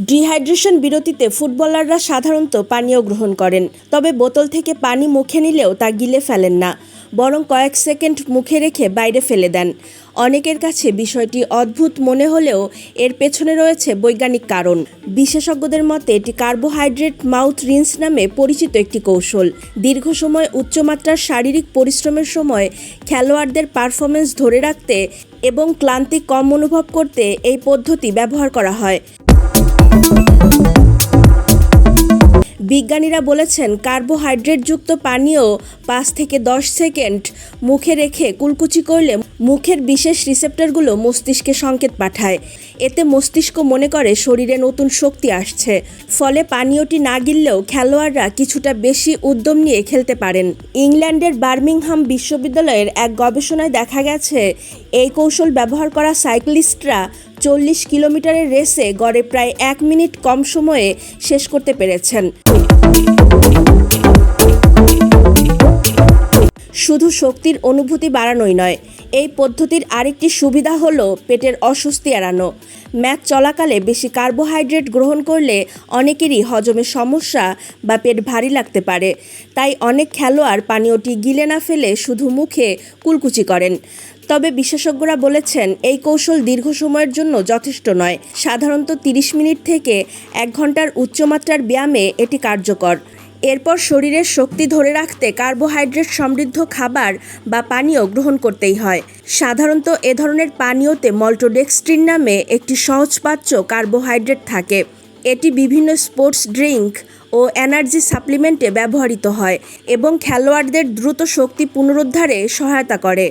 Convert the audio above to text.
Dehydration বিরতিতে ফুটবলাররা সাধারণত পানীয় গ্রহণ করেন, তবে বোতল থেকে পানি মুখে নিলেও তা গিলে ফেলেন না, বরং কয়েক সেকেন্ড মুখে রেখে বাইরে ফেলে দেন। অনেকের কাছে বিষয়টি অদ্ভুত মনে হলেও এর পেছনে রয়েছে বৈজ্ঞানিক কারণ। বিশেষজ্ঞদের মতে এটি কার্বোহাইড্রেট মাউথ রিন্স নামে পরিচিত একটি কৌশল। দীর্ঘ সময় উচ্চমাত্রার শারীরিক পরিশ্রমের সময় খেলোয়াড়দের পারফরমেন্স ধরে রাখতে এবং ক্লান্তি কম অনুভব করতে এই পদ্ধতি ব্যবহার করা হয়। বিজ্ঞানীরা বলেছেন, কার্বোহাইড্রেটযুক্ত পানীয় 5 থেকে 10 সেকেন্ড মুখে রেখে কুলকুচি করলে মুখের বিশেষ রিসেপ্টরগুলো মস্তিষ্কে সংকেত পাঠায়। এতে মস্তিষ্ক মনে করে শরীরে নতুন শক্তি আসছে। ফলে পানীয়টি না গিললেও খেলোয়াড়রা কিছুটা বেশি উদ্যম নিয়ে খেলতে পারেন। ইংল্যান্ডের বার্মিংহাম বিশ্ববিদ্যালয়ের এক গবেষণায় দেখা গেছে, এই কৌশল ব্যবহার করা সাইক্লিস্টরা 40 কিলোমিটারের রেসে গড়ে প্রায় 1 মিনিট কম সময়ে শেষ করতে পেরেছেন। শুধু শক্তির অনুভূতি বাড়ানোই নয়, এই পদ্ধতির আরেকটি সুবিধা হলো পেটের অস্বস্তি এড়ানো। ম্যাচ চলাকালে বেশি কার্বোহাইড্রেট গ্রহণ করলে অনেকেরই হজমের সমস্যা বা পেট ভারী লাগতে পারে। তাই অনেক খেলোয়াড় পানীয়টি গিলে না ফেলে শুধু মুখে কুলকুচি করেন। তবে বিশেষজ্ঞরা বলেছেন, এই কৌশল দীর্ঘ সময়ের জন্য যথেষ্ট নয়। সাধারণত 30 মিনিট থেকে 1 ঘন্টার উচ্চমাত্রার ব্যায়ামে এটি কার্যকর। এরপর শরীরের শক্তি ধরে রাখতে কার্বোহাইড্রেট সমৃদ্ধ খাবার বা পানীয় গ্রহণ করতেই হয়। সাধারণত এ ধরনের পানীয়তে মল্টোডেক্সট্রিন নামে একটি সহজপাচ্য কার্বোহাইড্রেট থাকে। এটি বিভিন্ন স্পোর্টস ড্রিঙ্ক ও এনার্জি সাপ্লিমেন্টে ব্যবহৃত হয় এবং খেলোয়াড়দের দ্রুত শক্তি পুনরুদ্ধারে সহায়তা করে।